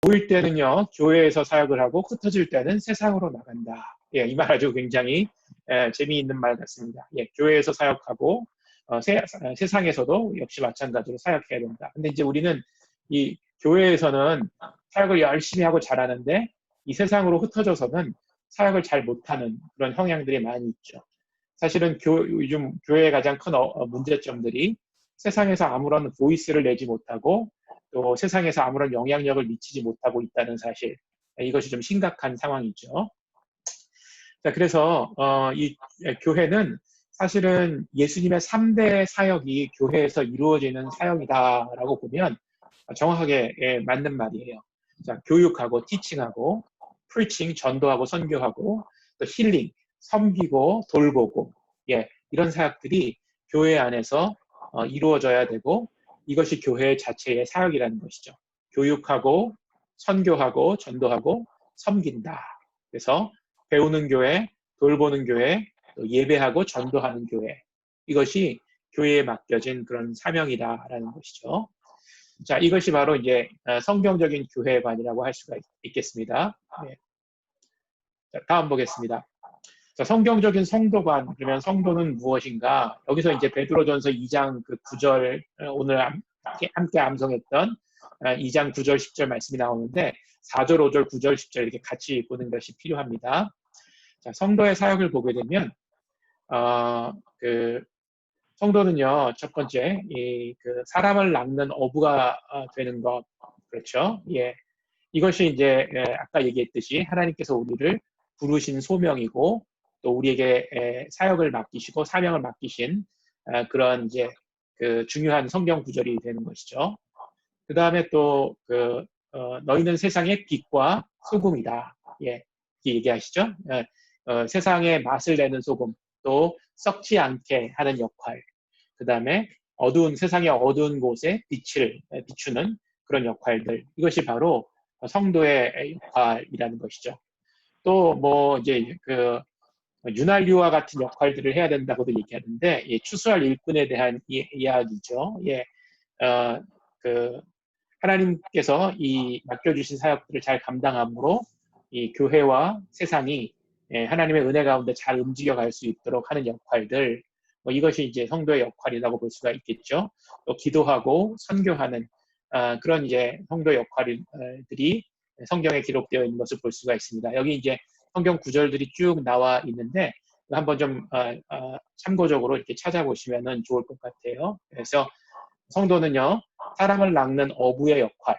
모일 때는요, 교회에서 사역을 하고 흩어질 때는 세상으로 나간다. 예, 이 말 아주 굉장히 재미있는 말 같습니다. 예, 교회에서 사역하고 세상에서도 역시 마찬가지로 사역해야 된다. 근데 이제 우리는 이 교회에서는 사역을 열심히 하고 잘하는데 이 세상으로 흩어져서는 사역을 잘 못하는 그런 성향들이 많이 있죠. 사실은 요즘 교회의 가장 큰 문제점들이 세상에서 아무런 보이스를 내지 못하고 또 세상에서 아무런 영향력을 미치지 못하고 있다는 사실, 이것이 좀 심각한 상황이죠. 자, 그래서 이 교회는 사실은 예수님의 3대 사역이 교회에서 이루어지는 사역이다라고 보면 정확하게 맞는 말이에요. 자, 교육하고 티칭하고 프리칭, 전도하고 선교하고 또 힐링, 섬기고 돌보고, 예, 이런 사역들이 교회 안에서 이루어져야 되고 이것이 교회 자체의 사역이라는 것이죠. 교육하고 선교하고 전도하고 섬긴다. 그래서 배우는 교회, 돌보는 교회, 또 예배하고 전도하는 교회, 이것이 교회에 맡겨진 그런 사명이다라는 것이죠. 자, 이것이 바로 이제 성경적인 교회관이라고 할 수가 있겠습니다. 네. 자, 다음 보겠습니다. 자, 성경적인 성도관, 그러면 성도는 무엇인가? 여기서 이제 베드로전서 2장 그 9절, 오늘 함께 암송했던 2장 9절, 10절 말씀이 나오는데 4절, 5절, 9절, 10절 이렇게 같이 보는 것이 필요합니다. 자, 성도의 사역을 보게 되면 그 성도는요, 첫 번째, 그 사람을 낳는 어부가 되는 것, 그렇죠? 예, 이것이 이제 아까 얘기했듯이 하나님께서 우리를 부르신 소명이고 또 우리에게 사역을 맡기시고 사명을 맡기신 그런 이제 그 중요한 성경 구절이 되는 것이죠. 그 다음에 또 그 너희는 세상의 빛과 소금이다. 예, 이렇게 얘기하시죠. 세상에 맛을 내는 소금, 또 썩지 않게 하는 역할. 그 다음에 세상의 어두운 곳에 빛을 비추는 그런 역할들. 이것이 바로 성도의 역할이라는 것이죠. 또 뭐 이제 그 윤활유와 같은 역할들을 해야 된다고도 얘기하는데, 예, 추수할 일꾼에 대한 이야기죠. 예, 그 하나님께서 이 맡겨주신 사역들을 잘 감당함으로 이 교회와 세상이 하나님의 은혜 가운데 잘 움직여갈 수 있도록 하는 역할들, 뭐 이것이 이제 성도의 역할이라고 볼 수가 있겠죠. 또 기도하고 선교하는 그런 이제 성도의 역할들이 성경에 기록되어 있는 것을 볼 수가 있습니다. 여기 이제 성경 구절들이 쭉 나와 있는데 한번 좀 참고적으로 이렇게 찾아보시면 좋을 것 같아요. 그래서 성도는요, 사람을 낚는 어부의 역할,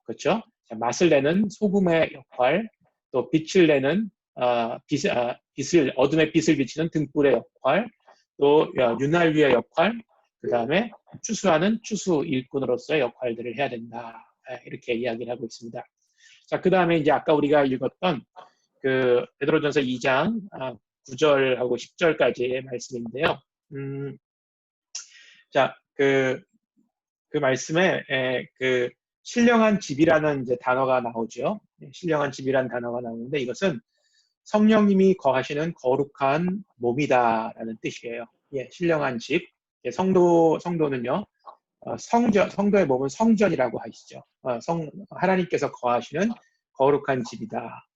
그렇죠? 맛을 내는 소금의 역할, 또 빛을 내는 어둠의 빛을 비치는 등불의 역할, 또 윤활유의 역할, 그 다음에 추수하는 추수 일꾼으로서의 역할들을 해야 된다. 이렇게 이야기를 하고 있습니다. 자, 그 다음에 이제 아까 우리가 읽었던 그 베드로전서 2장 9절하고 10절까지의 말씀인데요. 자, 그 말씀에 그 신령한 집이라는 이제 단어가 나오죠. 신령한 집이라는 단어가 나오는데 이것은 성령님이 거하시는 거룩한 몸이다라는 뜻이에요. 예, 신령한 집. 예, 성도는요. 성도의 몸은 성전이라고 하시죠. 하나님께서 거하시는 거룩한 집이다.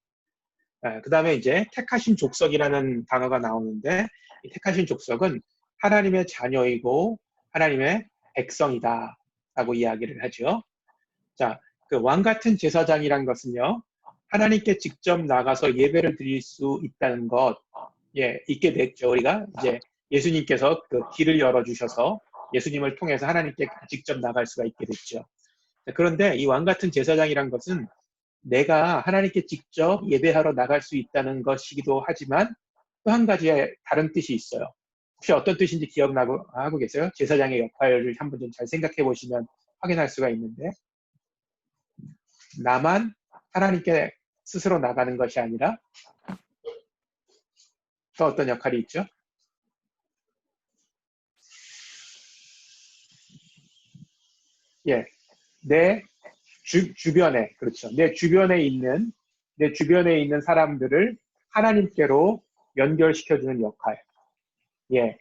그 다음에 이제 택하신 족속이라는 단어가 나오는데 이 택하신 족속은 하나님의 자녀이고 하나님의 백성이다 라고 이야기를 하죠. 자, 그 왕 같은 제사장이란 것은요, 하나님께 직접 나가서 예배를 드릴 수 있다는 것, 예, 있게 됐죠. 우리가 이제 예수님께서 그 길을 열어주셔서 예수님을 통해서 하나님께 직접 나갈 수가 있게 됐죠. 그런데 이 왕 같은 제사장이란 것은 내가 하나님께 직접 예배하러 나갈 수 있다는 것이기도 하지만 또 한 가지의 다른 뜻이 있어요. 혹시 어떤 뜻인지 기억나고 계세요? 제사장의 역할을 한번 좀 잘 생각해 보시면 확인할 수가 있는데, 나만 하나님께 스스로 나가는 것이 아니라 또 어떤 역할이 있죠? 예, 내 주변에, 그렇죠. 내 주변에 있는 사람들을 하나님께로 연결시켜주는 역할. 예,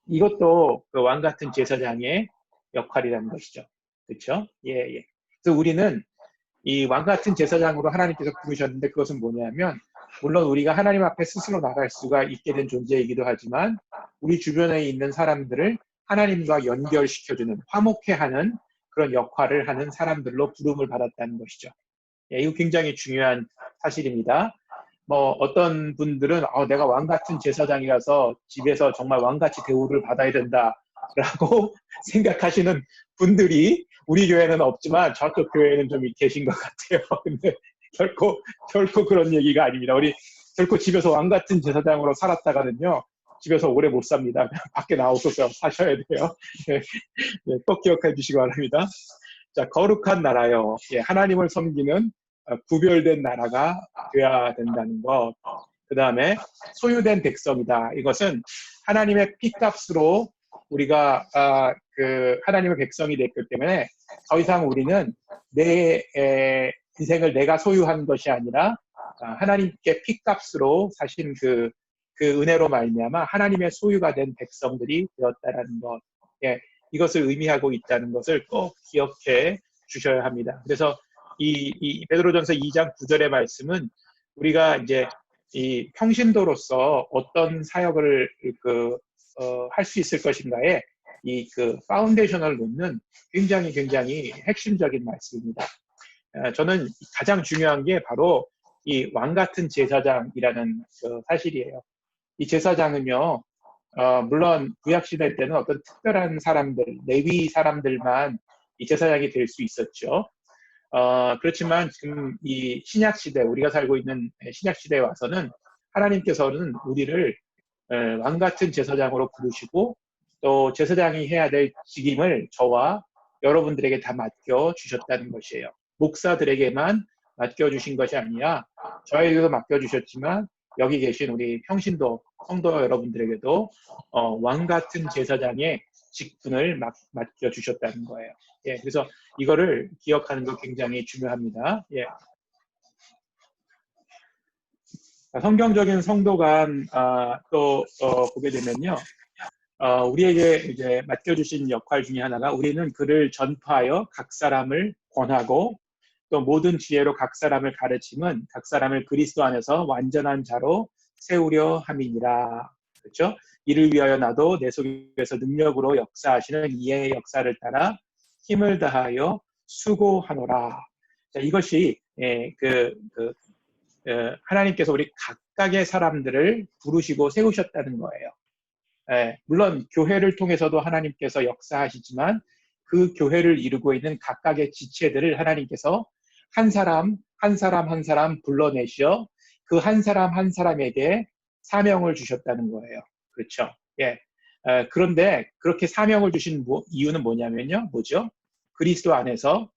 이것도 그 왕 같은 제사장의 역할이라는 것이죠. 그렇죠? 예, 예. 그래서 우리는 이 왕 같은 제사장으로 하나님께서 부르셨는데 그것은 뭐냐면 물론 우리가 하나님 앞에 스스로 나갈 수가 있게 된 존재이기도 하지만 우리 주변에 있는 사람들을 하나님과 연결시켜주는 화목해하는 그런 역할을 하는 사람들로 부름을 받았다는 것이죠. 예, 이거 굉장히 중요한 사실입니다. 뭐 어떤 분들은 내가 왕 같은 제사장이라서 집에서 정말 왕같이 대우를 받아야 된다라고 생각하시는 분들이 우리 교회는 없지만 저쪽 교회는 좀 계신 것 같아요. 근데 결코 그런 얘기가 아닙니다. 우리 결코 집에서 왕 같은 제사장으로 살았다가는요. 집에서 오래 못 삽니다. 밖에 나오셔서 사셔야 돼요. 네, 네, 꼭 기억해 주시기 바랍니다. 자, 거룩한 나라요. 예, 하나님을 섬기는 구별된 나라가 되어야 된다는 것. 그 다음에 소유된 백성이다. 이것은 하나님의 피값으로 우리가 하나님의 백성이 됐기 때문에 더 이상 우리는 내 인생을 내가 소유한 것이 아니라 하나님께 피값으로 사신 그 은혜로 말미암아 하나님의 소유가 된 백성들이 되었다라는 것. 예, 이것을 의미하고 있다는 것을 꼭 기억해 주셔야 합니다. 그래서 이 베드로전서 2장 9절의 말씀은 우리가 이제 이 평신도로서 어떤 사역을 할 수 있을 것인가에 이 파운데이션을 놓는 굉장히 핵심적인 말씀입니다. 저는 가장 중요한 게 바로 이 왕 같은 제사장이라는 사실이에요. 이 제사장은요, 물론 구약시대 때는 어떤 특별한 사람들, 레위 사람들만 이 제사장이 될 수 있었죠. 그렇지만 지금 이 신약시대, 우리가 살고 있는 신약시대에 와서는 하나님께서는 우리를 왕 같은 제사장으로 부르시고 또 제사장이 해야 될 직임을 저와 여러분들에게 다 맡겨주셨다는 것이에요. 목사들에게만 맡겨주신 것이 아니라 저에게도 맡겨주셨지만 여기 계신 우리 평신도 성도 여러분들에게도 왕 같은 제사장의 직분을 맡겨주셨다는 거예요. 예, 그래서 이거를 기억하는 거 굉장히 중요합니다. 예. 성경적인 성도관 또 보게 되면요, 우리에게 이제 맡겨주신 역할 중에 하나가 우리는 그를 전파하여 각 사람을 권하고 또 모든 지혜로 각 사람을 가르침은 각 사람을 그리스도 안에서 완전한 자로 세우려 함이니라. 그렇죠? 이를 위하여 나도 내 속에서 능력으로 역사하시는 이의 역사를 따라 힘을 다하여 수고하노라. 자, 이것이 하나님께서 우리 각각의 사람들을 부르시고 세우셨다는 거예요. 물론 교회를 통해서도 하나님께서 역사하시지만 그 교회를 이루고 있는 각각의 지체들을 하나님께서 한 사람 불러내셔 그 한 사람 한 사람에게 사명을 주셨다는 거예요. 그렇죠? 예. 그런데 그렇게 사명을 주신 이유는 뭐냐면요. 뭐죠? 그리스도 안에서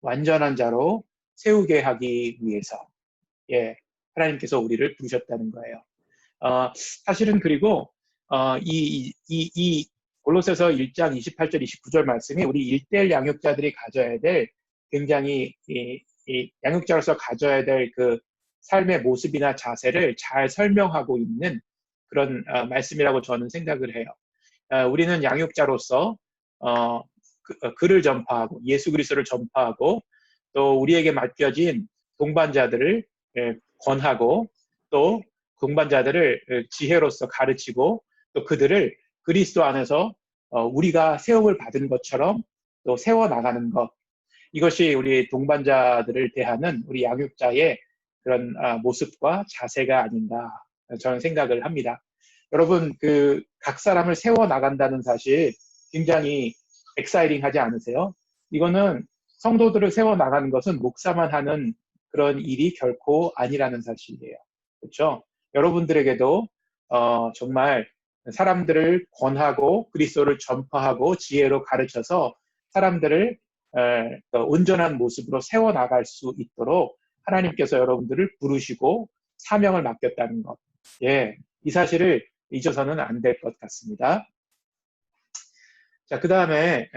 완전한 자로 세우게 하기 위해서. 예. 하나님께서 우리를 부르셨다는 거예요. 사실은 그리고 이 골로새서 1장 28절 29절 말씀이 우리 1대1 양육자들이 가져야 될 굉장히 이 양육자로서 가져야 될 그 삶의 모습이나 자세를 잘 설명하고 있는 그런 말씀이라고 저는 생각을 해요. 우리는 양육자로서 글을 전파하고 예수 그리스도를 전파하고 또 우리에게 맡겨진 동반자들을 권하고 또 동반자들을 지혜로서 가르치고 또 그들을 그리스도 안에서 우리가 세움을 받은 것처럼 또 세워나가는 것. 이것이 우리 동반자들을 대하는 우리 양육자의 그런 모습과 자세가 아닌가 저는 생각을 합니다. 여러분 각 사람을 세워나간다는 사실 굉장히 엑사이링하지 않으세요? 이거는 성도들을 세워나가는 것은 목사만 하는 그런 일이 결코 아니라는 사실이에요. 그렇죠? 여러분들에게도 정말 사람들을 권하고 그리스도를 전파하고 지혜로 가르쳐서 사람들을 온전한 모습으로 세워나갈 수 있도록 하나님께서 여러분들을 부르시고 사명을 맡겼다는 것. 예, 이 사실을 잊어서는 안 될 것 같습니다. 자, 그 다음에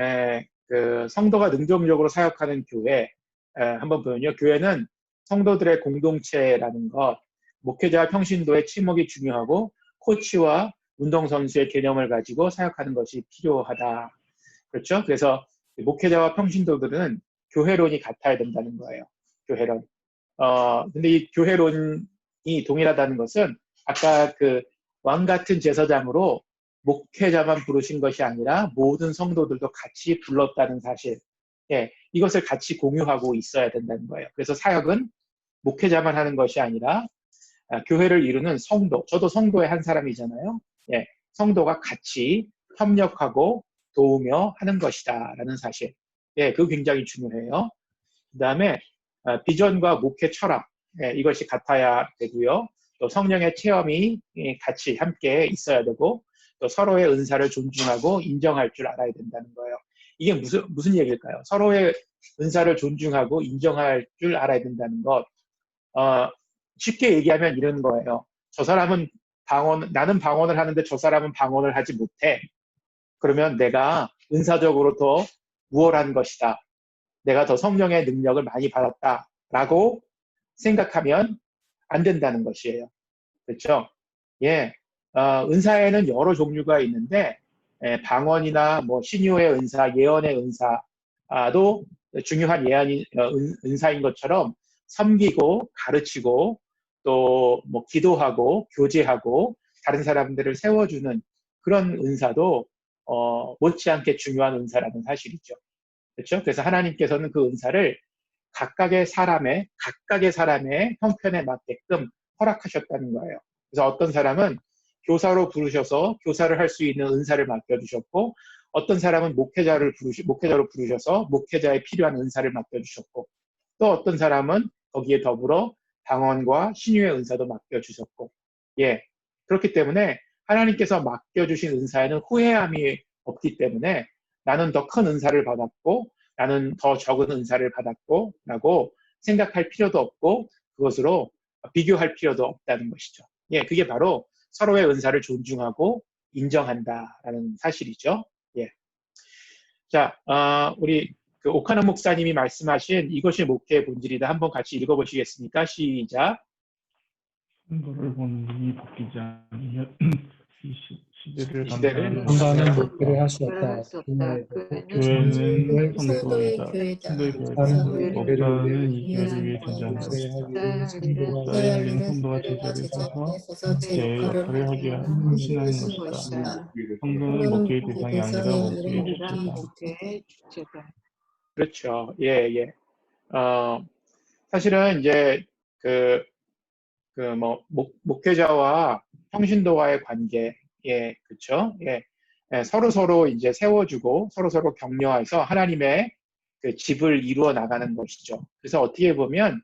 성도가 능동적으로 사역하는 교회 한번 보면요. 교회는 성도들의 공동체라는 것, 목회자와 평신도의 팀워크가 중요하고 코치와 운동선수의 개념을 가지고 사역하는 것이 필요하다. 그렇죠? 그래서 목회자와 평신도들은 교회론이 같아야 된다는 거예요. 교회론. 근데 이 교회론이 동일하다는 것은 아까 그 왕 같은 제사장으로 목회자만 부르신 것이 아니라 모든 성도들도 같이 불렀다는 사실. 예, 이것을 같이 공유하고 있어야 된다는 거예요. 그래서 사역은 목회자만 하는 것이 아니라 교회를 이루는 성도, 저도 성도의 한 사람이잖아요. 예, 성도가 같이 협력하고 도우며 하는 것이다 라는 사실. 예, 그거 굉장히 중요해요. 그 다음에 비전과 목회 철학, 예, 이것이 같아야 되고요. 또 성령의 체험이 같이 함께 있어야 되고 또 서로의 은사를 존중하고 인정할 줄 알아야 된다는 거예요. 이게 무슨 얘기일까요? 서로의 은사를 존중하고 인정할 줄 알아야 된다는 것. 쉽게 얘기하면 이런 거예요. 저 사람은 나는 방언을 하는데 저 사람은 방언을 하지 못해. 그러면 내가 은사적으로 더 우월한 것이다. 내가 더 성령의 능력을 많이 받았다라고 생각하면 안 된다는 것이에요. 그렇죠? 예, 은사에는 여러 종류가 있는데 방언이나 뭐 신유의 은사, 예언의 은사도 중요한 은사인 것처럼 섬기고 가르치고 또 뭐 기도하고 교제하고 다른 사람들을 세워주는 그런 은사도 못지않게 중요한 은사라는 사실이죠. 그렇죠? 그래서 하나님께서는 그 은사를 각각의 사람의 형편에 맞게끔 허락하셨다는 거예요. 그래서 어떤 사람은 교사로 부르셔서 교사를 할 수 있는 은사를 맡겨주셨고, 어떤 사람은 목회자로 부르셔서 목회자에 필요한 은사를 맡겨주셨고, 또 어떤 사람은 거기에 더불어 방언과 신유의 은사도 맡겨주셨고, 예. 그렇기 때문에 하나님께서 맡겨주신 은사에는 후회함이 없기 때문에 나는 더 큰 은사를 받았고, 나는 더 적은 은사를 받았고, 라고 생각할 필요도 없고, 그것으로 비교할 필요도 없다는 것이죠. 예, 그게 바로 서로의 은사를 존중하고 인정한다라는 사실이죠. 예. 자, 우리 그 오카노 목사님이 말씀하신 이것이 목회의 본질이다. 한번 같이 읽어보시겠습니까? 시작. 선거를 보는 눈이 바뀌지 않으면 시대를 이 시대를 감당하는 목표를 할 수 없다. 교회는 성도의 성도이다. 교회다. 성도의 교회다. 사는 목사는 이 교회를 위한 위해 존재한다. 목회하기 목사를 위해 위한 성도가 성도가 제자리에 서서 서서 제 제 역할을 하게 하는 신하는 것이다. 성도는 목회의 대상이 아니라 목회의 주체다. 그렇죠. 예, 예. 사실은 이제 목회자와 평신도와의 관계, 예, 그렇죠. 예, 예, 서로 이제 세워주고 서로 격려해서 하나님의 그 집을 이루어 나가는 것이죠. 그래서 어떻게 보면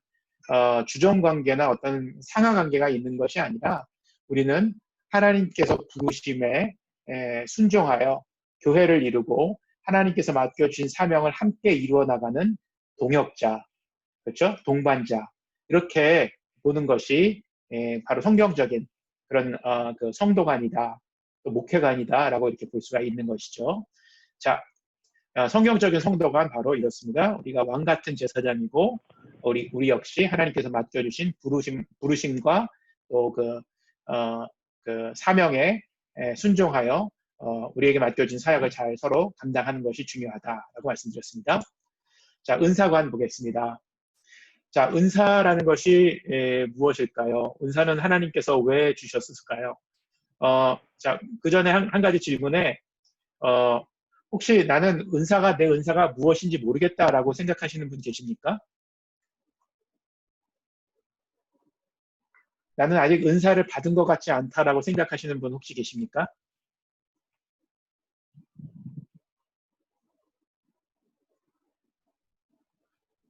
주종 관계나 어떤 상하 관계가 있는 것이 아니라 우리는 하나님께서 부르심에 순종하여 교회를 이루고 하나님께서 맡겨주신 사명을 함께 이루어 나가는 동역자, 그렇죠? 동반자, 이렇게 보는 것이 바로 성경적인 그런 그 성도관이다, 또 목회관이다라고 이렇게 볼 수가 있는 것이죠. 자, 성경적인 성도관 바로 이렇습니다. 우리가 왕 같은 제사장이고 우리 역시 하나님께서 맡겨주신 부르심과 또 그 사명에 순종하여 우리에게 맡겨진 사역을 잘 서로 감당하는 것이 중요하다라고 말씀드렸습니다. 자, 은사관 보겠습니다. 자, 은사라는 것이 무엇일까요? 은사는 하나님께서 왜 주셨을까요? 자, 그 전에 한 가지 질문에 혹시 내 은사가 무엇인지 모르겠다라고 생각하시는 분 계십니까? 나는 아직 은사를 받은 것 같지 않다라고 생각하시는 분 혹시 계십니까?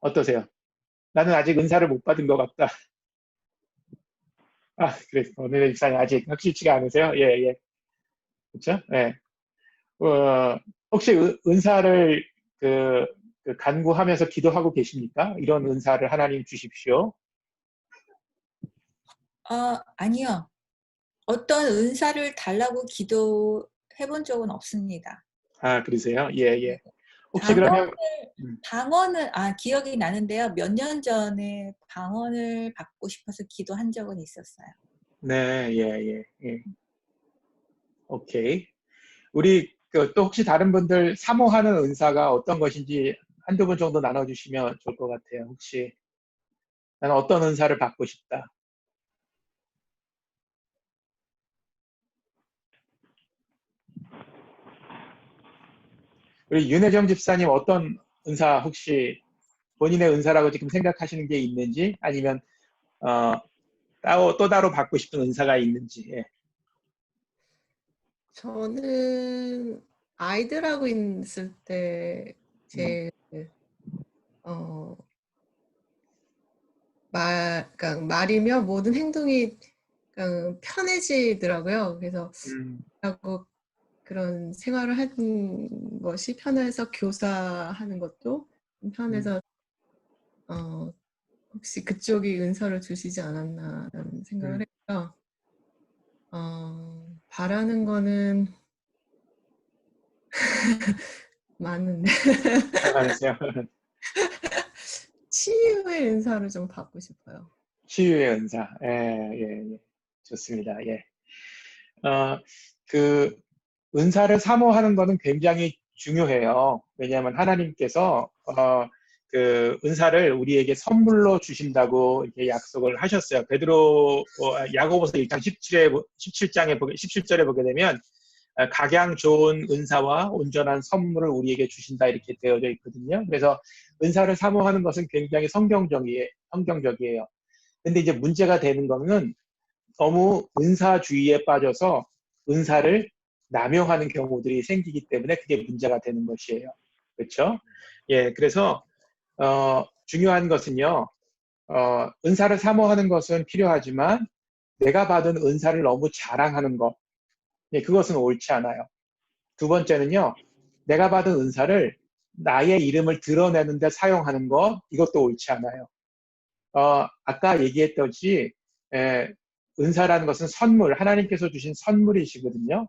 어떠세요? 나는 아직 은사를 못 받은 것 같다. 그래. 오늘의 입장이 아직 확실치가 않으세요? 예, 예. 그렇죠? 예. 혹시 은사를 간구하면서 기도하고 계십니까? 이런 은사를 하나님 주십시오. 아니요. 어떤 은사를 달라고 기도해본 적은 없습니다. 그러세요? 예, 예. 혹시 그러면 방언을 기억이 나는데요. 몇 년 전에 방언을 받고 싶어서 기도한 적은 있었어요. 네, 예, 예. 오케이. 우리 또 혹시 다른 분들 사모하는 은사가 어떤 것인지 한두 분 정도 나눠주시면 좋을 것 같아요. 혹시 나는 어떤 은사를 받고 싶다. 우리 윤혜정 집사님 어떤 은사 혹시 본인의 은사라고 지금 생각하시는 게 있는지 아니면 또 따로 받고 싶은 은사가 있는지. 예. 저는 아이들하고 있을 때 제 그러니까 말이며 모든 행동이 그러니까 편해지더라고요. 그래서 하고 그런 생활을 하는 것이 편해서 교사하는 것도 편해서 혹시 그쪽이 은사를 주시지 않았나라는 생각을 했고요. 바라는 거는 많은데 생각하세요. 치유의 은사를 좀 받고 싶어요. 치유의 은사. 예, 예, 예. 좋습니다. 예. 그 은사를 사모하는 것은 굉장히 중요해요. 왜냐하면 하나님께서 그 은사를 우리에게 선물로 주신다고 이렇게 약속을 하셨어요. 베드로 야고보서 1장 17절에 보게 되면 각양 좋은 은사와 온전한 선물을 우리에게 주신다 이렇게 되어져 있거든요. 그래서 은사를 사모하는 것은 굉장히 성경적이에요. 근데 이제 문제가 되는 거는 너무 은사주의에 빠져서 은사를 남용하는 경우들이 생기기 때문에 그게 문제가 되는 것이에요. 그렇죠? 예, 그래서 중요한 것은요. 은사를 사모하는 것은 필요하지만 내가 받은 은사를 너무 자랑하는 것, 예, 그것은 옳지 않아요. 두 번째는요. 내가 받은 은사를 나의 이름을 드러내는 데 사용하는 것, 이것도 옳지 않아요. 아까 얘기했듯이 은사라는 것은 선물, 하나님께서 주신 선물이시거든요.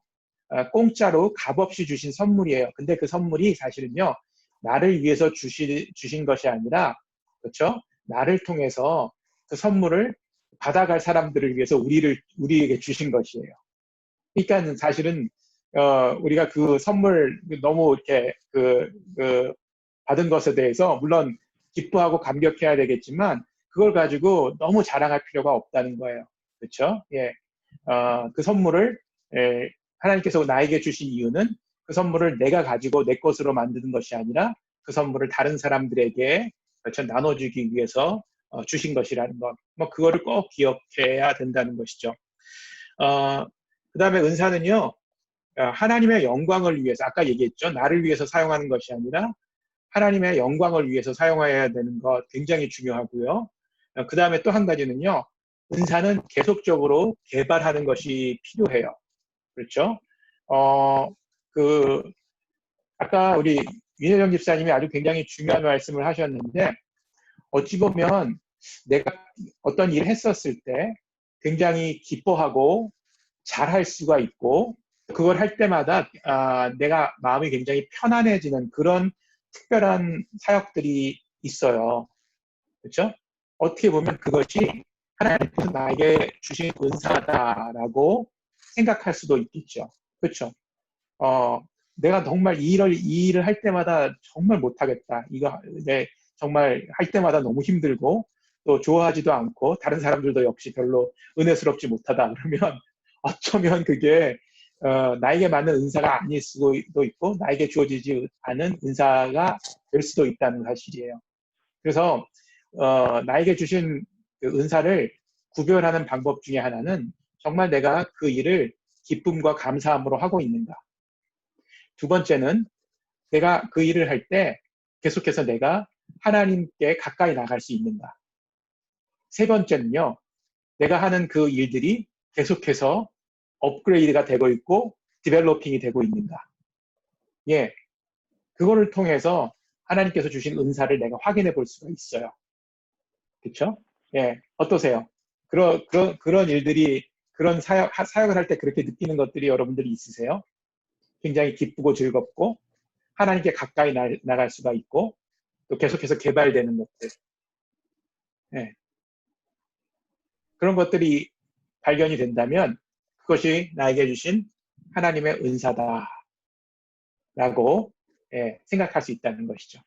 공짜로 값없이 주신 선물이에요. 근데 그 선물이 사실은요, 나를 위해서 주신 것이 아니라, 그렇죠? 나를 통해서 그 선물을 받아갈 사람들을 위해서 우리에게 주신 것이에요. 그러니까 사실은 우리가 그 선물 너무 이렇게 받은 것에 대해서 물론 기뻐하고 감격해야 되겠지만 그걸 가지고 너무 자랑할 필요가 없다는 거예요. 그렇죠? 예. 그 선물을 하나님께서 나에게 주신 이유는 그 선물을 내가 가지고 내 것으로 만드는 것이 아니라 그 선물을 다른 사람들에게 그렇죠? 나눠주기 위해서 주신 것이라는 것. 뭐 그거를 꼭 기억해야 된다는 것이죠. 그 다음에 은사는요. 하나님의 영광을 위해서 아까 얘기했죠. 나를 위해서 사용하는 것이 아니라 하나님의 영광을 위해서 사용해야 되는 것 굉장히 중요하고요. 그 다음에 또 한 가지는요. 은사는 계속적으로 개발하는 것이 필요해요. 그렇죠? 아까 우리 윤혜정 집사님이 아주 굉장히 중요한 말씀을 하셨는데 어찌 보면 내가 어떤 일을 했었을 때 굉장히 기뻐하고 잘할 수가 있고 그걸 할 때마다 내가 마음이 굉장히 편안해지는 그런 특별한 사역들이 있어요. 그렇죠? 어떻게 보면 그것이 하나님께서 나에게 주신 은사다라고 생각할 수도 있겠죠. 그렇죠? 내가 정말 이 일을 할 때마다 정말 못하겠다. 정말 할 때마다 너무 힘들고 또 좋아하지도 않고 다른 사람들도 역시 별로 은혜스럽지 못하다. 그러면 어쩌면 그게 나에게 맞는 은사가 아닐 수도 있고 나에게 주어지지 않은 은사가 될 수도 있다는 사실이에요. 그래서 나에게 주신 그 은사를 구별하는 방법 중에 하나는 정말 내가 그 일을 기쁨과 감사함으로 하고 있는가. 두 번째는 내가 그 일을 할 때 계속해서 내가 하나님께 가까이 나갈 수 있는가. 세 번째는요. 내가 하는 그 일들이 계속해서 업그레이드가 되고 있고 디벨로핑이 되고 있는가. 예, 그거를 통해서 하나님께서 주신 은사를 내가 확인해 볼 수가 있어요. 그렇죠? 예, 어떠세요? 그런 일들이 그런 사역을 할 때 그렇게 느끼는 것들이 여러분들이 있으세요? 굉장히 기쁘고 즐겁고 하나님께 가까이 나갈 수가 있고 또 계속해서 개발되는 것들. 예. 그런 것들이 발견이 된다면 그것이 나에게 주신 하나님의 은사다라고 생각할 수 있다는 것이죠.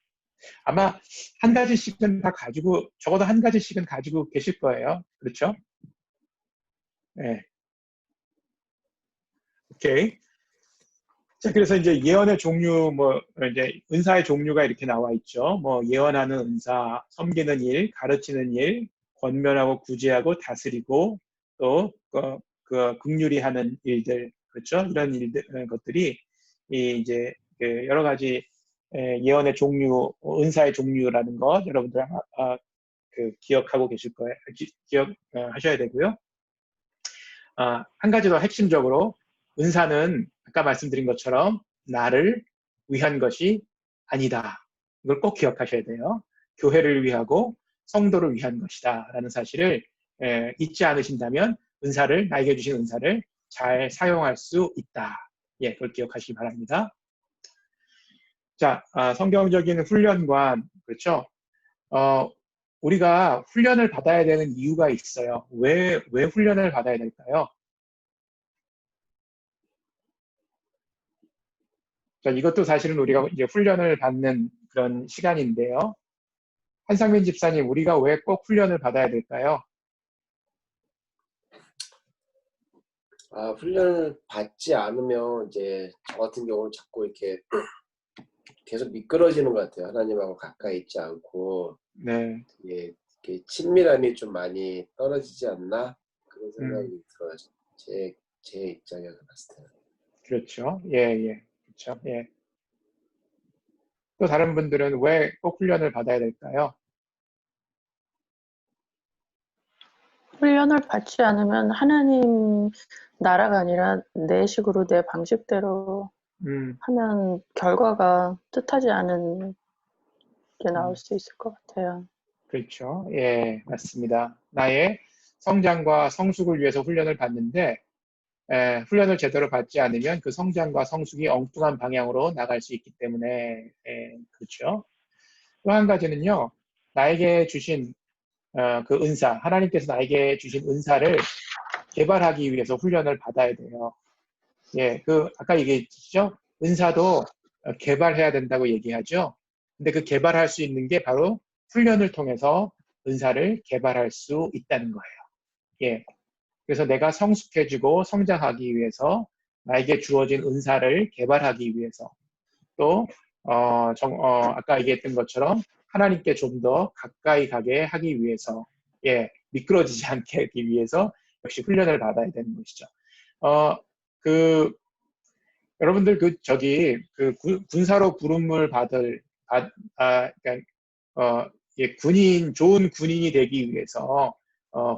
아마 한 가지씩은 다 가지고, 적어도 한 가지씩은 가지고 계실 거예요. 그렇죠? 네. 오케이. 자, 그래서 이제 예언의 종류, 이제 은사의 종류가 이렇게 나와 있죠. 예언하는 은사, 섬기는 일, 가르치는 일, 권면하고 구제하고 다스리고, 또, 긍휼히 하는 일들, 그렇죠? 이런 일들, 것들이, 이제, 여러 가지, 예언의 종류, 은사의 종류라는 것, 여러분들 아마, 기억하고 계실 거예요. 하셔야 되고요. 한 가지 더 핵심적으로, 은사는 아까 말씀드린 것처럼 나를 위한 것이 아니다. 이걸 꼭 기억하셔야 돼요. 교회를 위하고 성도를 위한 것이다. 라는 사실을 잊지 않으신다면 나에게 주신 은사를 잘 사용할 수 있다. 예, 그걸 기억하시기 바랍니다. 자, 성경적인 훈련관, 그렇죠? 우리가 훈련을 받아야 되는 이유가 있어요. 왜 훈련을 받아야 될까요? 자, 이것도 사실은 우리가 이제 훈련을 받는 그런 시간인데요. 한상민 집사님, 우리가 왜 꼭 훈련을 받아야 될까요? 훈련을 받지 않으면 이제 저 같은 경우는 자꾸 이렇게 계속 미끄러지는 것 같아요. 하나님하고 가까이 있지 않고 네. 이게 친밀함이 좀 많이 떨어지지 않나 그런 생각이 들어요. 제 입장에서 봤을 때는. 그렇죠. 예. 그렇죠. 예. 또 다른 분들은 왜 꼭 훈련을 받아야 될까요? 훈련을 받지 않으면 하나님 나라가 아니라 내 식으로 내 방식대로 하면 결과가 뜻하지 않은 게 나올 수 있을 것 같아요. 그렇죠. 예, 맞습니다. 나의 성장과 성숙을 위해서 훈련을 받는데 훈련을 제대로 받지 않으면 그 성장과 성숙이 엉뚱한 방향으로 나갈 수 있기 때문에 그렇죠. 또 한 가지는요. 나에게 주신 그 은사, 하나님께서 나에게 주신 은사를 개발하기 위해서 훈련을 받아야 돼요. 예, 아까 얘기했죠? 은사도 개발해야 된다고 얘기하죠? 근데 그 개발할 수 있는 게 바로 훈련을 통해서 은사를 개발할 수 있다는 거예요. 예. 그래서 내가 성숙해지고 성장하기 위해서 나에게 주어진 은사를 개발하기 위해서 또, 아까 얘기했던 것처럼 하나님께 좀 더 가까이 가게 하기 위해서, 예, 미끄러지지 않게 하기 위해서 역시 훈련을 받아야 되는 것이죠. 여러분들 군사로 부름을 좋은 군인이 되기 위해서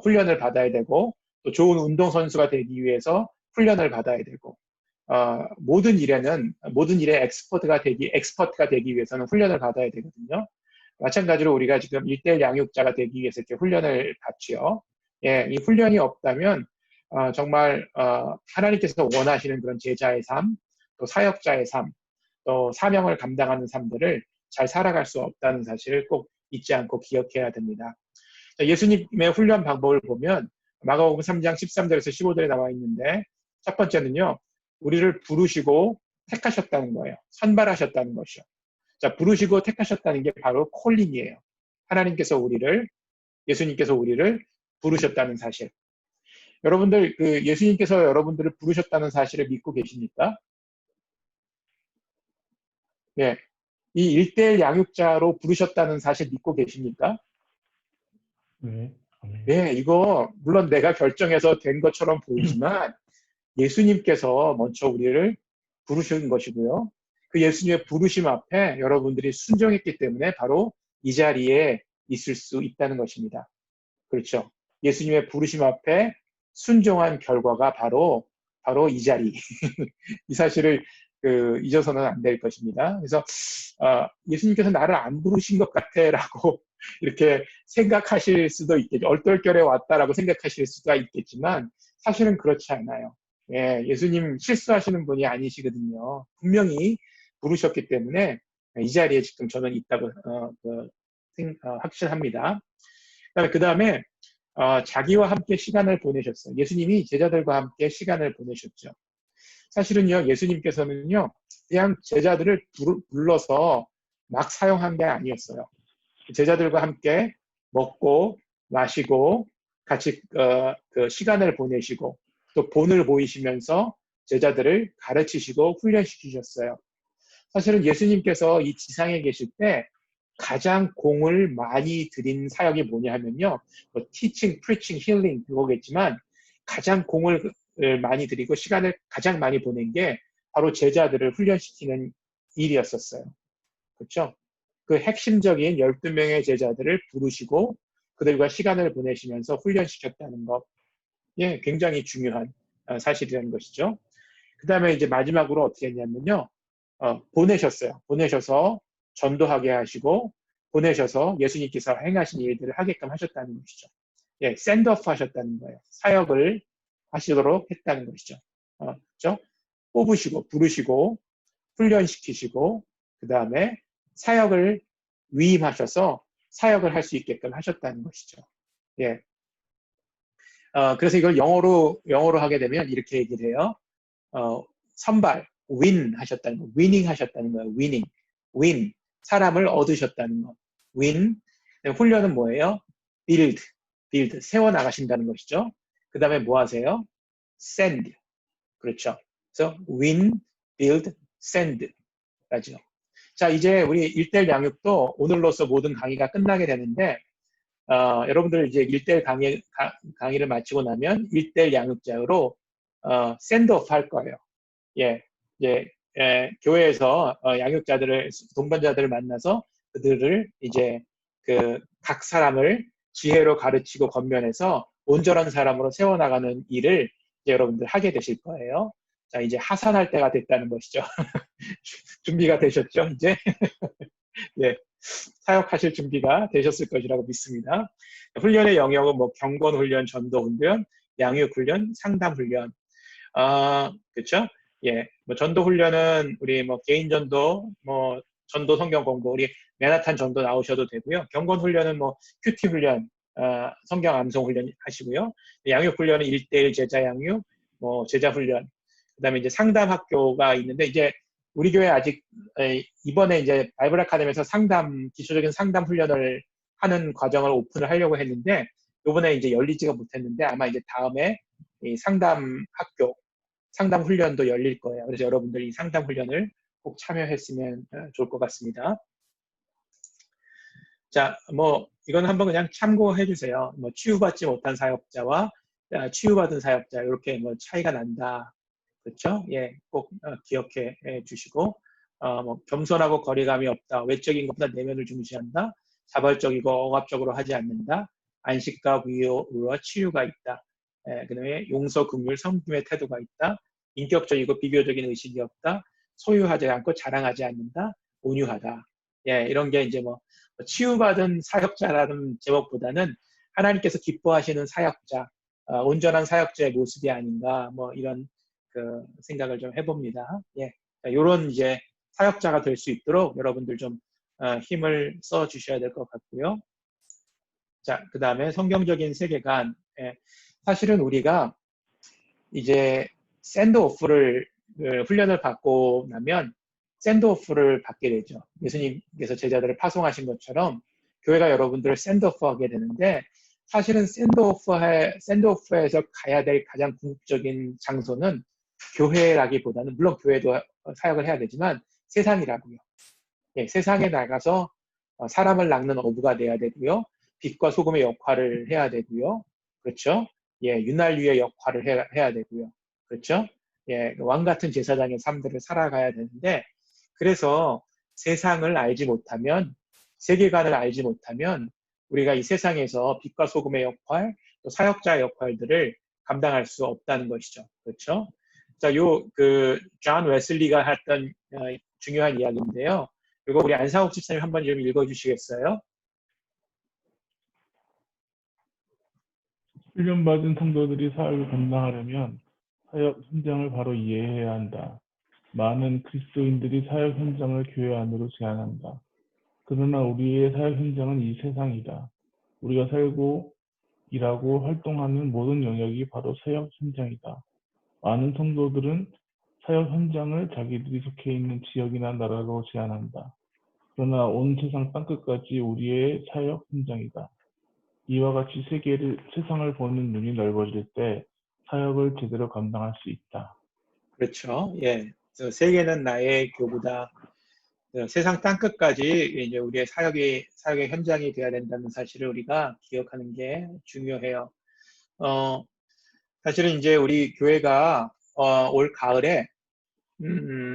훈련을 받아야 되고 또 좋은 운동선수가 되기 위해서 훈련을 받아야 되고 모든 일에 엑스퍼트가 되기 위해서는 훈련을 받아야 되거든요. 마찬가지로 우리가 지금 1:1 양육자가 되기 위해서 이렇게 훈련을 받지요. 예, 이 훈련이 없다면 정말 하나님께서 원하시는 그런 제자의 삶, 또 사역자의 삶, 또 사명을 감당하는 삶들을 잘 살아갈 수 없다는 사실을 꼭 잊지 않고 기억해야 됩니다. 자, 예수님의 훈련 방법을 보면 마가복음 3장 13절에서 15절에 나와 있는데 첫 번째는요. 우리를 부르시고 택하셨다는 거예요. 선발하셨다는 것이요. 자, 부르시고 택하셨다는 게 바로 콜링이에요. 예수님께서 우리를 부르셨다는 사실. 여러분들 예수님께서 여러분들을 부르셨다는 사실을 믿고 계십니까? 네. 이 1:1 양육자로 부르셨다는 사실 믿고 계십니까? 네. 네, 이거 물론 내가 결정해서 된 것처럼 보이지만 예수님께서 먼저 우리를 부르신 것이고요. 그 예수님의 부르심 앞에 여러분들이 순종했기 때문에 바로 이 자리에 있을 수 있다는 것입니다. 그렇죠. 예수님의 부르심 앞에 순종한 결과가 바로 이 자리. 이 사실을 잊어서는 안 될 것입니다. 그래서 예수님께서 나를 안 부르신 것 같아라고 이렇게 생각하실 수도 있겠죠. 얼떨결에 왔다라고 생각하실 수가 있겠지만 사실은 그렇지 않아요. 예, 예수님 실수하시는 분이 아니시거든요. 분명히 부르셨기 때문에 이 자리에 지금 저는 있다고 확신합니다. 그 다음에 자기와 함께 시간을 보내셨어요. 예수님이 제자들과 함께 시간을 보내셨죠. 사실은요, 예수님께서는요, 그냥 제자들을 불러서 막 사용한 게 아니었어요. 제자들과 함께 먹고 마시고 같이 그 시간을 보내시고 또 본을 보이시면서 제자들을 가르치시고 훈련시키셨어요. 사실은 예수님께서 이 지상에 계실 때 가장 공을 많이 들인 사역이 뭐냐 하면요. 뭐 teaching, preaching, healing 그거겠지만 가장 공을 많이 들이고 시간을 가장 많이 보낸 게 바로 제자들을 훈련시키는 일이었었어요. 그렇죠? 그 핵심적인 12명의 제자들을 부르시고 그들과 시간을 보내시면서 훈련시켰다는 것. 예, 굉장히 중요한 사실이라는 것이죠. 그 다음에 이제 마지막으로 어떻게 했냐면요. 보내셨어요. 보내셔서 전도하게 하시고 보내셔서 예수님께서 행하신 일들을 하게끔 하셨다는 것이죠. 예, 샌드오프 하셨다는 거예요. 사역을 하시도록 했다는 것이죠. 그렇죠? 뽑으시고 부르시고 훈련시키시고 그 다음에 사역을 위임하셔서 사역을 할 수 있게끔 하셨다는 것이죠. 예. 그래서 이걸 영어로 하게 되면 이렇게 얘기를 해요. 선발, win 하셨다는 거, winning 하셨다는 거예요. winning, win, 사람을 얻으셨다는 거. win, 훈련은 뭐예요? build, 세워나가신다는 것이죠. 그 다음에 뭐 하세요? send, 그렇죠. 그래서 win, build, send, 라죠. 자, 이제 우리 1대1 양육도 오늘로써 모든 강의가 끝나게 되는데, 여러분들 이제 1대1 강의를 마치고 나면 1대1 양육자로 샌드오프 할 거예요. 예, 교회에서 양육자들을, 동반자들을 만나서 그들을 이제 각 사람을 지혜로 가르치고 건면해서 온전한 사람으로 세워나가는 일을 이제 여러분들 하게 되실 거예요. 자, 이제 하산할 때가 됐다는 것이죠. 준비가 되셨죠, 이제? 예, 사역하실 준비가 되셨을 것이라고 믿습니다. 훈련의 영역은 뭐 경건훈련, 전도훈련, 양육훈련, 상담훈련. 그렇죠? 예, 뭐 전도훈련은 우리 뭐 개인전도, 뭐 전도 성경 공부, 우리 맨하탄 전도 나오셔도 되고요. 경건훈련은 뭐 큐티 훈련, 성경 암송 훈련 하시고요. 양육훈련은 1대1 제자 양육, 뭐 제자 훈련. 그다음에 이제 상담 학교가 있는데 이제 우리 교회 아직 이번에 이제 바이블 아카데미에서 기초적인 상담 훈련을 하는 과정을 오픈을 하려고 했는데 이번에 이제 열리지가 못했는데 아마 이제 다음에 이 상담 학교, 상담 훈련도 열릴 거예요. 그래서 여러분들 이 상담 훈련을 꼭 참여했으면 좋을 것 같습니다. 자, 뭐 이건 한번 그냥 참고해 주세요. 뭐 치유받지 못한 사역자와 치유받은 사역자 이렇게 뭐 차이가 난다. 그렇죠? 예, 꼭 기억해 주시고 뭐 겸손하고 거리감이 없다. 외적인 것보다 내면을 중시한다. 자발적이고 억압적으로 하지 않는다. 안식과 위로와 치유가 있다. 그다음에 용서, 긍휼, 섬김의 태도가 있다. 인격적이고 비교적인 의식이 없다. 소유하지 않고 자랑하지 않는다. 온유하다. 예, 이런 게 이제 뭐 치유받은 사역자라는 제목보다는 하나님께서 기뻐하시는 사역자, 온전한 사역자의 모습이 아닌가 뭐 이런 생각을 좀 해봅니다. 예, 이런 이제 사역자가 될 수 있도록 여러분들 좀 힘을 써 주셔야 될 것 같고요. 자, 그 다음에 성경적인 세계관. 예, 사실은 우리가 이제 샌드오프를 훈련을 받고 나면 샌드오프를 받게 되죠. 예수님께서 제자들을 파송하신 것처럼 교회가 여러분들을 샌드오프하게 되는데 사실은 샌드오프에서 가야 될 가장 궁극적인 장소는 교회라기보다는 물론 교회도 사역을 해야 되지만 세상이라고요. 예, 세상에 나가서 사람을 낚는 어부가 돼야 되고요. 빛과 소금의 역할을 해야 되고요. 그렇죠? 예, 윤활유의 역할을 해야 되고요. 그렇죠? 예, 왕 같은 제사장의 삶들을 살아가야 되는데 그래서 세상을 알지 못하면 세계관을 알지 못하면 우리가 이 세상에서 빛과 소금의 역할, 또 사역자의 역할들을 감당할 수 없다는 것이죠. 그렇죠? 자, 존 웨슬리가 했던 중요한 이야기인데요. 이거 우리 안상욱 집사님 한번 좀 읽어주시겠어요? 훈련받은 성도들이 사역을 감당하려면 사역 현장을 바로 이해해야 한다. 많은 그리스도인들이 사역 현장을 교회 안으로 제안한다. 그러나 우리의 사역 현장은 이 세상이다. 우리가 살고 일하고 활동하는 모든 영역이 바로 사역 현장이다. 많은 성도들은 사역 현장을 자기들이 속해 있는 지역이나 나라로 제안한다. 그러나 온 세상 땅끝까지 우리의 사역 현장이다. 이와 같이 세상을 보는 눈이 넓어질 때 사역을 제대로 감당할 수 있다. 그렇죠. 예. 그래서 세계는 나의 교구다. 세상 땅끝까지 이제 우리의 사역의 현장이 되어야 된다는 사실을 우리가 기억하는 게 중요해요. 사실은 이제 우리 교회가 올 가을에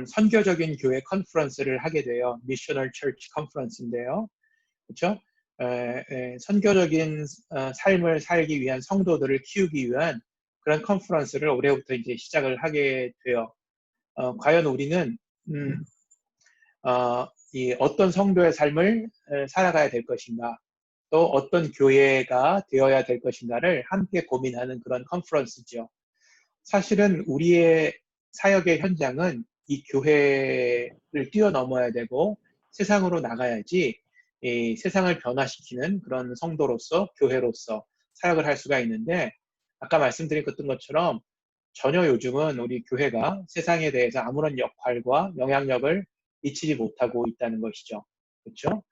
선교적인 교회 컨퍼런스를 하게 돼요. 미셔널 처치 컨퍼런스인데요. 그렇죠? 선교적인 삶을 살기 위한 성도들을 키우기 위한 그런 컨퍼런스를 올해부터 이제 시작을 하게 돼요. 과연 우리는 이 어떤 성도의 삶을 살아가야 될 것인가, 또 어떤 교회가 되어야 될 것인가를 함께 고민하는 그런 컨퍼런스죠. 사실은 우리의 사역의 현장은 이 교회를 뛰어넘어야 되고 세상으로 나가야지 이 세상을 변화시키는 그런 성도로서 교회로서 사역을 할 수가 있는데, 아까 말씀드렸던 것처럼 전혀 요즘은 우리 교회가 세상에 대해서 아무런 역할과 영향력을 미치지 못하고 있다는 것이죠. 그렇죠?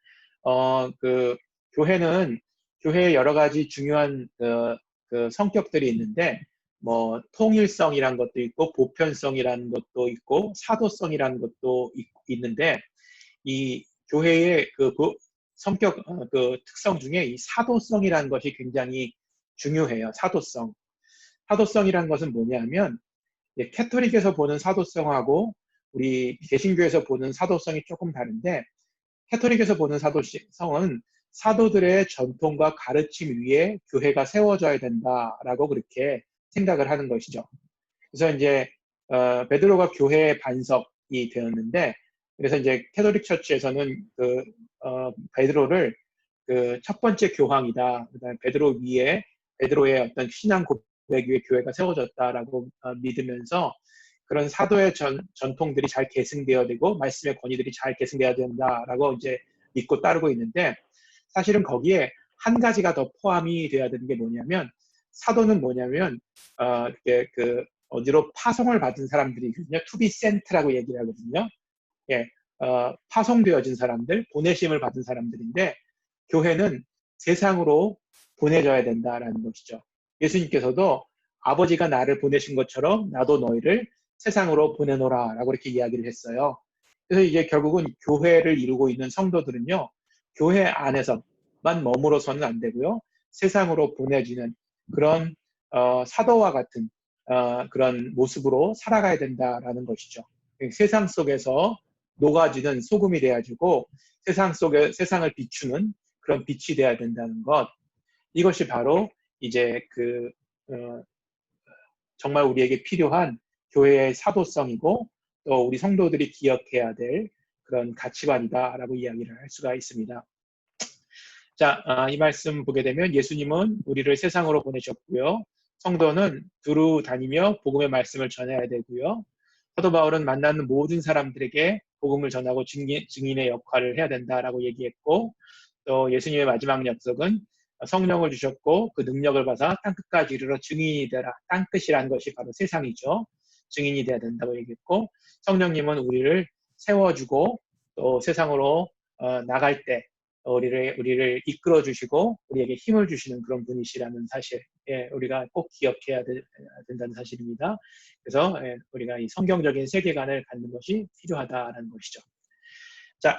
교회의 여러 가지 중요한 그 성격들이 있는데, 뭐 통일성이란 것도 있고 보편성이라는 것도 있고 사도성이라는 것도 있는데, 이 교회의 그 성격 그 특성 중에 이 사도성이라는 것이 굉장히 중요해요. 사도성이라는 것은 뭐냐면, 캐톨릭에서 보는 사도성하고 우리 개신교에서 보는 사도성이 조금 다른데, 캐톨릭에서 보는 사도성은 사도들의 전통과 가르침 위에 교회가 세워져야 된다라고 그렇게 생각을 하는 것이죠. 그래서 이제 베드로가 교회의 반석이 되었는데, 그래서 이제 캐톨릭 처치에서는 베드로를 그 첫 번째 교황이다. 그다음에 베드로 위에 베드로의 어떤 신앙 고백 위에 교회가 세워졌다라고 믿으면서 그런 사도의 전통들이 잘 계승되어야 되고 말씀의 권위들이 잘 계승되어야 된다라고 이제 믿고 따르고 있는데, 사실은 거기에 한 가지가 더 포함이 되어야 되는 게 뭐냐면, 사도는 뭐냐면 어디로 파송을 받은 사람들이거든요. to be sent라고 얘기를 하거든요. 예, 파송되어진 사람들, 보내심을 받은 사람들인데, 교회는 세상으로 보내져야 된다라는 것이죠. 예수님께서도 아버지가 나를 보내신 것처럼 나도 너희를 세상으로 보내노라 라고 이렇게 이야기를 했어요. 그래서 이제 결국은 교회를 이루고 있는 성도들은요, 교회 안에서만 머물러서는 안 되고요, 세상으로 보내지는 그런 사도와 같은 그런 모습으로 살아가야 된다라는 것이죠. 세상 속에서 녹아지는 소금이 돼가지고 세상을 비추는 그런 빛이 돼야 된다는 것. 이것이 바로 이제 정말 우리에게 필요한 교회의 사도성이고, 또 우리 성도들이 기억해야 될 그런 가치관이다라고 이야기를 할 수가 있습니다. 자, 이 말씀 보게 되면 예수님은 우리를 세상으로 보내셨고요. 성도는 두루 다니며 복음의 말씀을 전해야 되고요. 사도 바울은 만나는 모든 사람들에게 복음을 전하고 증인의 역할을 해야 된다라고 얘기했고, 또 예수님의 마지막 약속은 성령을 주셨고 그 능력을 받아 땅끝까지 이르러 증인이 되라. 땅끝이라는 것이 바로 세상이죠. 증인이 돼야 된다고 얘기했고, 성령님은 우리를 세워주고 또 세상으로 나갈 때 우리를 이끌어 주시고 우리에게 힘을 주시는 그런 분이시라는 사실, 우리가 꼭 기억해야 된다는 사실입니다. 그래서 우리가 이 성경적인 세계관을 갖는 것이 필요하다라는 것이죠. 자,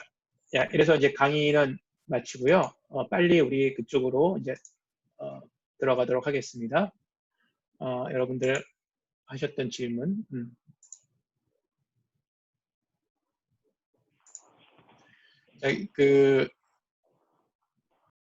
이래서 이제 강의는 마치고요. 빨리 우리 그쪽으로 이제 들어가도록 하겠습니다. 여러분들 하셨던 질문. 자,